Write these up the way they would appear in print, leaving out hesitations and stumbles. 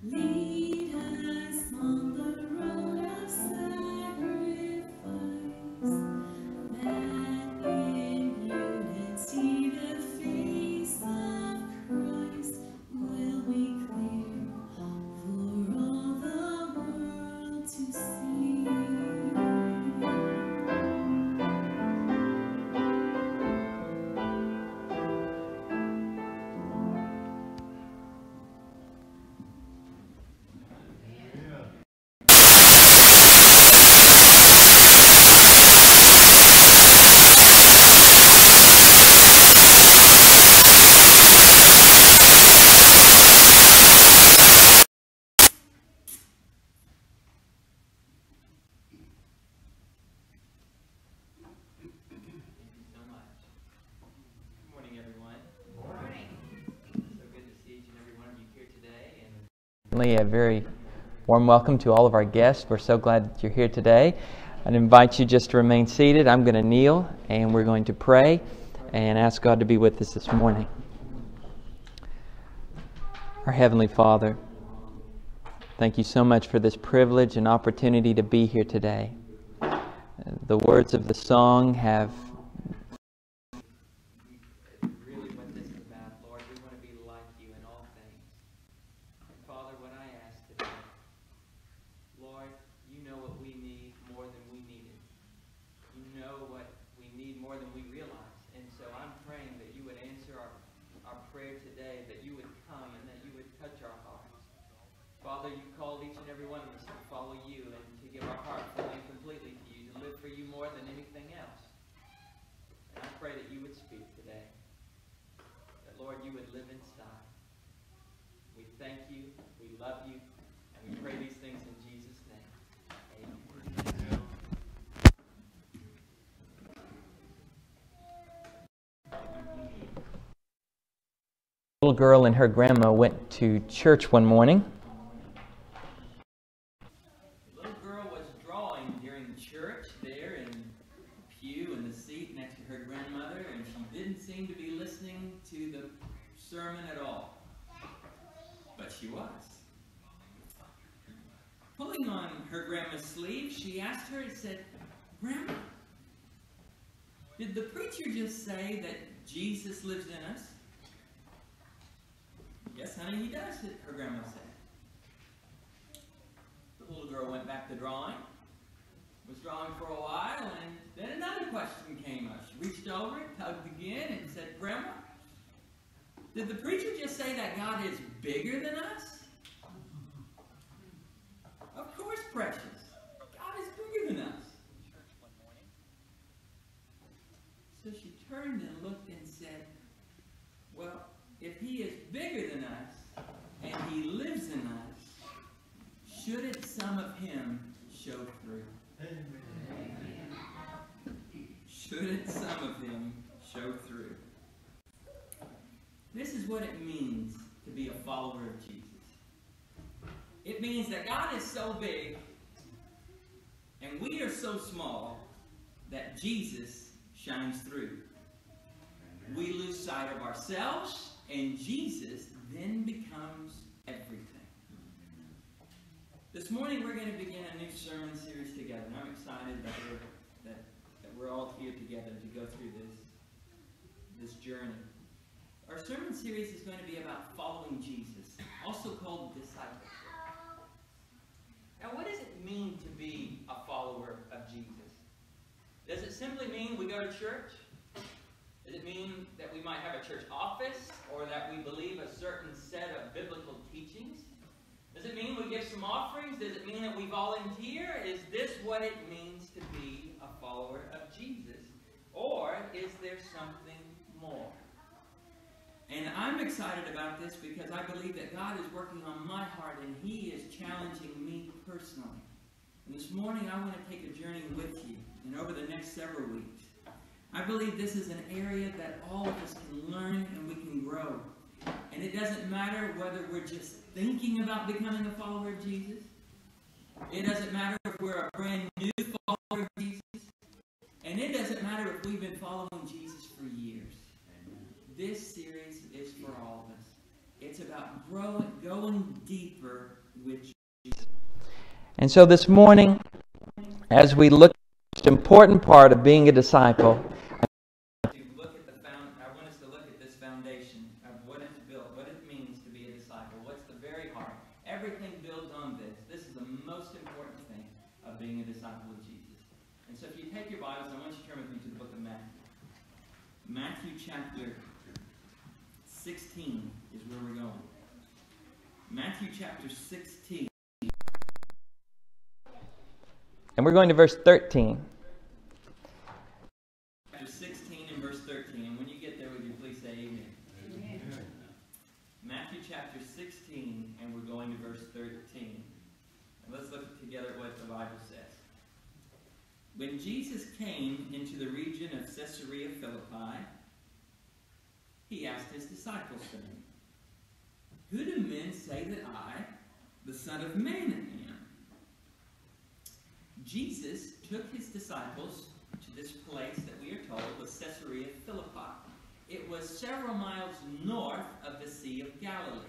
Lead us on the road of sacrifice, that in unity the face of Christ will be clear for all the world to see. A very warm welcome to all of our guests. We're so glad that you're here today. I'd invite you just to remain seated. I'm going to kneel and we're going to pray and ask God to be with us this morning. Our Heavenly Father, thank you so much for this privilege and opportunity to be here today. The words of the song have really what this is about. Lord, we want to be like you in all things. Father, what I ask today, Lord, you know what we need more than we need it. You know what we need more than we realize. And so I'm praying that you would answer our prayer today, that you would come and that you would touch our hearts. Father, you called each and every one of us to follow you and to give our heart fully and completely to you, to live for you more than anything else. And I pray that you would speak today, that, Lord, you would live inside. We thank you, we love you, and we pray these things in Jesus' name. Amen. A little girl and her grandma went to church one morning. The little girl was drawing during church there in the pew in the seat next to her grandmother, and she didn't seem to be listening to the sermon at all. But she was. Pulling on her grandma's sleeve, she asked her and said, "Grandma, did the preacher just say that Jesus lives in us?" "Yes, honey, he does," her grandma said. The little girl went back to drawing, was drawing for a while, and then another question came up. She reached over, tugged again, and said, "Grandma, did the preacher just say that God is bigger than us?" "Of course, precious. God is bigger than us." So she turned and looked and said, "Well, if he is bigger than us and he lives in us, shouldn't some of him show through?" Amen. Shouldn't some of him show through? This is what it means to be a follower of Jesus. It means that God is so big and we are so small that Jesus shines through. We lose sight of ourselves and Jesus then becomes everything. This morning we're going to begin a new sermon series together, and I'm excited that we're all here together to go through this journey. Our sermon series is going to be about following Jesus, also called discipleship. Now, what does it mean to be a follower of Jesus? Does it simply mean we go to church? Does it mean that we might have a church office, or that we believe a certain set of biblical teachings? Does it mean we give some offerings? Does it mean that we volunteer? Is this what it means to be a follower of Jesus? Or is there something more? And I'm excited about this because I believe that God is working on my heart and He is challenging me personally. And this morning I want to take a journey with you, and over the next several weeks. I believe this is an area that all of us can learn and we can grow. And it doesn't matter whether we're just thinking about becoming a follower of Jesus. It doesn't matter if we're a brand new follower of Jesus. And it doesn't matter if we've been following Jesus for years. This series is for all of us. It's It's about going deeper with Jesus. And so this morning, as we look at the most important part of being a disciple, I want us to look at this foundation of what it's built, what it means to be a disciple, what's the very heart. Everything builds on this. This is the most important thing of being a disciple of Jesus. And so if you take your Bibles, I want you to turn with me to the book of Matthew. Matthew chapter 16 is where we're going. Matthew chapter 16. and we're going to verse 13. Chapter 16 and verse 13. And when you get there with you, please say amen. Amen. Matthew chapter 16, and we're going to verse 13. And let's look together at what the Bible says. When Jesus came into the region of Caesarea Philippi, he asked his disciples, saying, "Who do men say that I, the Son of Man, am?" Jesus took his disciples to this place that we are told was Caesarea Philippi. It was several miles north of the Sea of Galilee.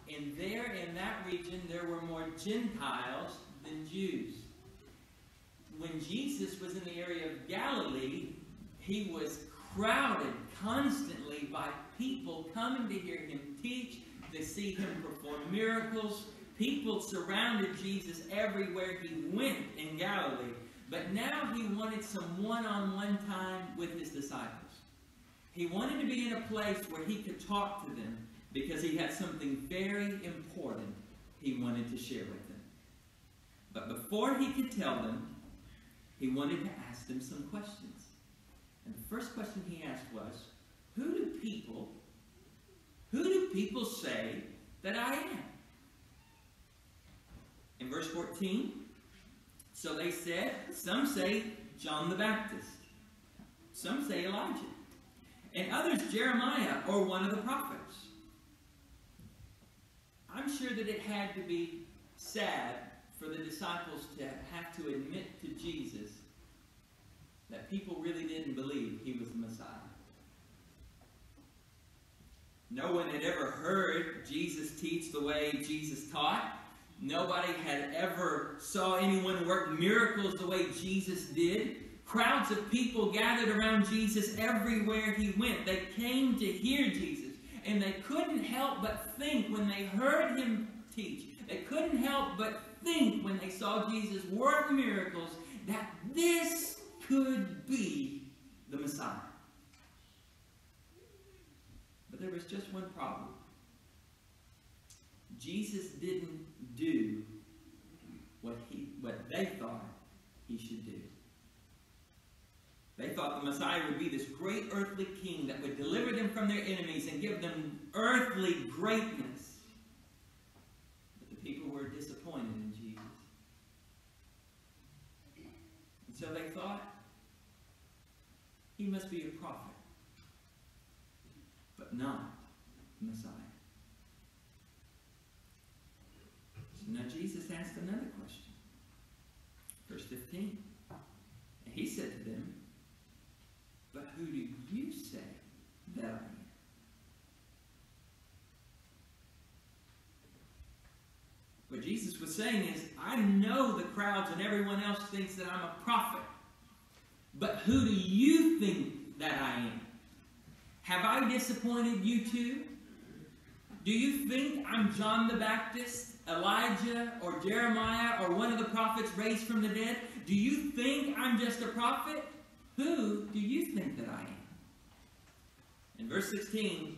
And there in that region there were more Gentiles than Jews. When Jesus was in the area of Galilee, he was crowded constantly by people coming to hear him teach, to see him perform miracles. People surrounded Jesus everywhere he went in Galilee. But now he wanted some one-on-one time with his disciples. He wanted to be in a place where he could talk to them because he had something very important he wanted to share with them. But before he could tell them, he wanted to ask them some questions. And the first question he asked was, who do people say that I am? In verse 14, so they said, some say John the Baptist, some say Elijah, and others Jeremiah or one of the prophets. I'm sure that it had to be sad for the disciples to have to admit to Jesus that people really didn't believe he was the Messiah. No one had ever heard Jesus teach the way Jesus taught. Nobody had ever saw anyone work miracles the way Jesus did. Crowds of people gathered around Jesus everywhere he went. They came to hear Jesus. And they couldn't help but think when they heard him teach. They couldn't help but think when they saw Jesus work miracles that this could be the Messiah. But there was just one problem. Jesus didn't do what they thought he should do. They thought the Messiah would be this great earthly king that would deliver them from their enemies and give them earthly greatness. But the people were disappointed in Jesus. And so they thought, he must be a prophet, but not the Messiah. So now Jesus asked another question. Verse 15. And he said to them, "But who do you say that I am?" What Jesus was saying is, I know the crowds and everyone else thinks that I'm a prophet. But who do you think that I am? Have I disappointed you too? Do you think I'm John the Baptist, Elijah, or Jeremiah, or one of the prophets raised from the dead? Do you think I'm just a prophet? Who do you think that I am? In verse 16,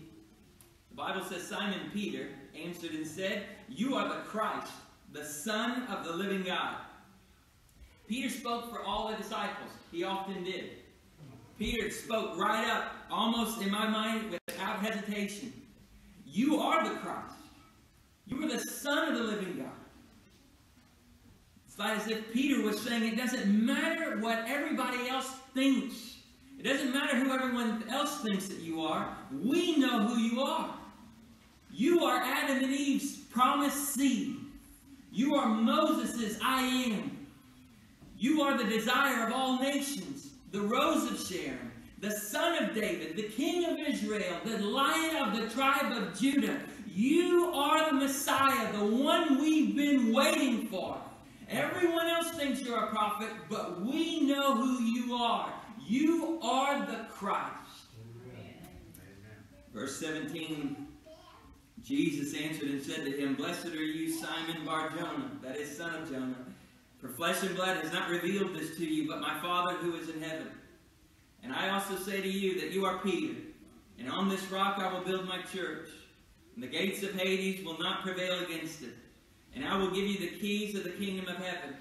the Bible says, Simon Peter answered and said, "You are the Christ, the Son of the living God." Peter spoke for all the disciples. He often did. Peter spoke right up, almost in my mind, without hesitation. You are the Christ. You are the Son of the living God. It's like as if Peter was saying, it doesn't matter what everybody else thinks. It doesn't matter who everyone else thinks that you are. We know who you are. You are Adam and Eve's promised seed. You are Moses' I am. You are the desire of all nations, the Rose of Sharon, the Son of David, the King of Israel, the Lion of the tribe of Judah. You are the Messiah, the one we've been waiting for. Everyone else thinks you're a prophet, but we know who you are. You are the Christ. Verse 17, Jesus answered and said to him, Blessed are you, Simon Bar-Jonah, that is, son of Jonah. For flesh and blood has not revealed this to you, but my Father who is in heaven. And I also say to you that you are Peter, and on this rock I will build my church, and the gates of Hades will not prevail against it. And I will give you the keys of the kingdom of heaven.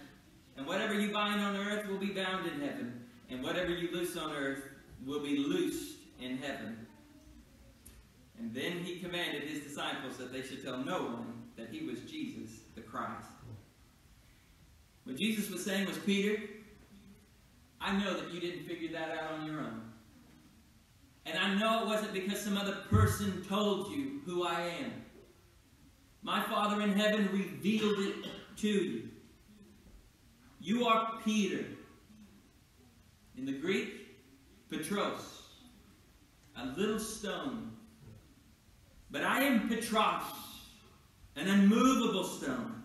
And whatever you bind on earth will be bound in heaven, and whatever you loose on earth will be loosed in heaven. And then he commanded his disciples that they should tell no one that he was Jesus the Christ. What Jesus was saying was, Peter, I know that you didn't figure that out on your own. And I know it wasn't because some other person told you who I am. My Father in heaven revealed it to you. You are Peter. In the Greek, Petros, a little stone. But I am Petros, an unmovable stone.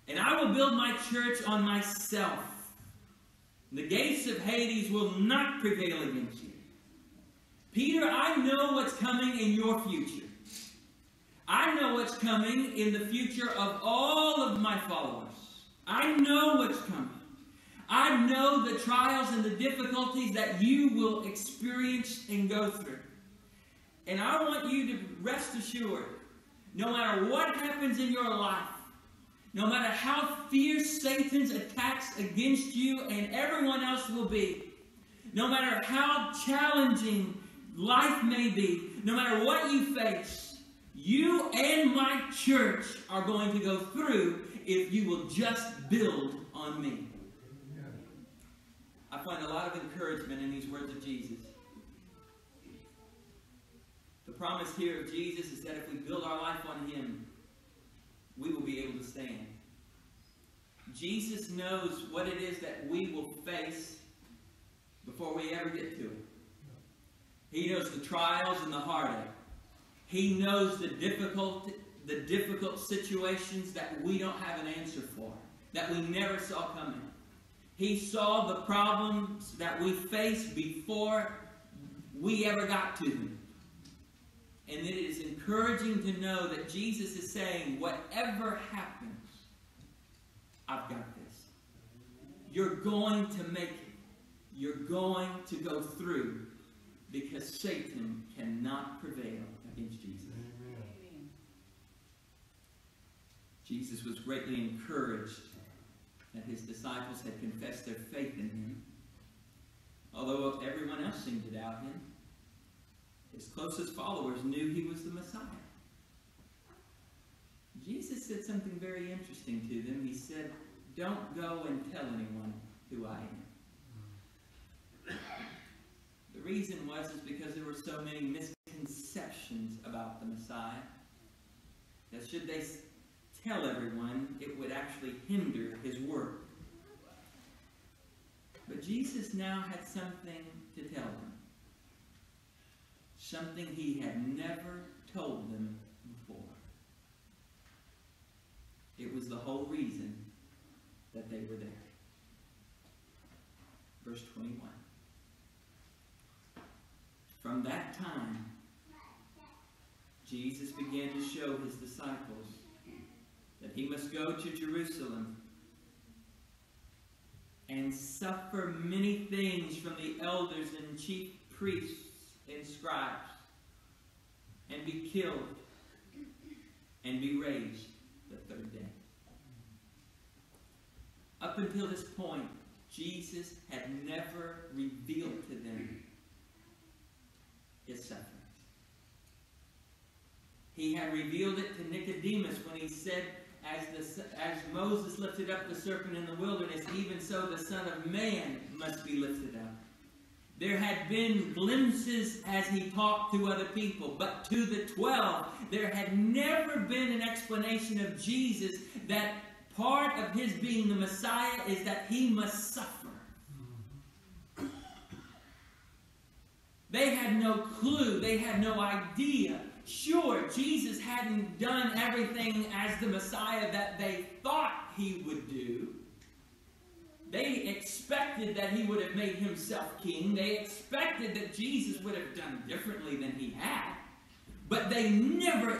And I will build my church on myself. The gates of Hades will not prevail against you. Peter, I know what's coming in your future. I know what's coming in the future of all of my followers. I know what's coming. I know the trials and the difficulties that you will experience and go through. And I want you to rest assured, no matter what happens in your life, no matter how fierce Satan's attacks against you and everyone else will be, no matter how challenging life may be, no matter what you face, you and my church are going to go through if you will just build on me. I find a lot of encouragement in these words of Jesus. The promise here of Jesus is that if we build our life on him, we will be able to stand. Jesus knows what it is that we will face before we ever get to it. He knows the trials and the heartache. He knows the difficult situations that we don't have an answer for, that we never saw coming. He saw the problems that we faced before we ever got to them. And it is encouraging to know that Jesus is saying, whatever happens, I've got this. You're going to make it. You're going to go through, because Satan cannot prevail against Jesus. Amen. Jesus was greatly encouraged that his disciples had confessed their faith in him. Although everyone else seemed to doubt him, his closest followers knew he was the Messiah. Jesus said something very interesting to them. He said, don't go and tell anyone who I am. The reason was because there were so many misconceptions about the Messiah that should they tell everyone, it would actually hinder his work. But Jesus now had something to tell them. Something he had never told them before. It was the whole reason that they were there. Verse 21. From that time, Jesus began to show his disciples that he must go to Jerusalem and suffer many things from the elders and chief priests and scribes, and be killed, and be raised the third day. Up until this point, Jesus had never revealed to them his sufferings. He had revealed it to Nicodemus when he said, as Moses lifted up the serpent in the wilderness, even so the Son of Man must be lifted up. There had been glimpses as he talked to other people, but to the 12, there had never been an explanation of Jesus that part of his being the Messiah is that he must suffer. They had no clue, they had no idea Sure, Jesus hadn't done everything as the Messiah that they thought he would do. They expected that he would have made himself king. They expected that Jesus would have done differently than he had. But they never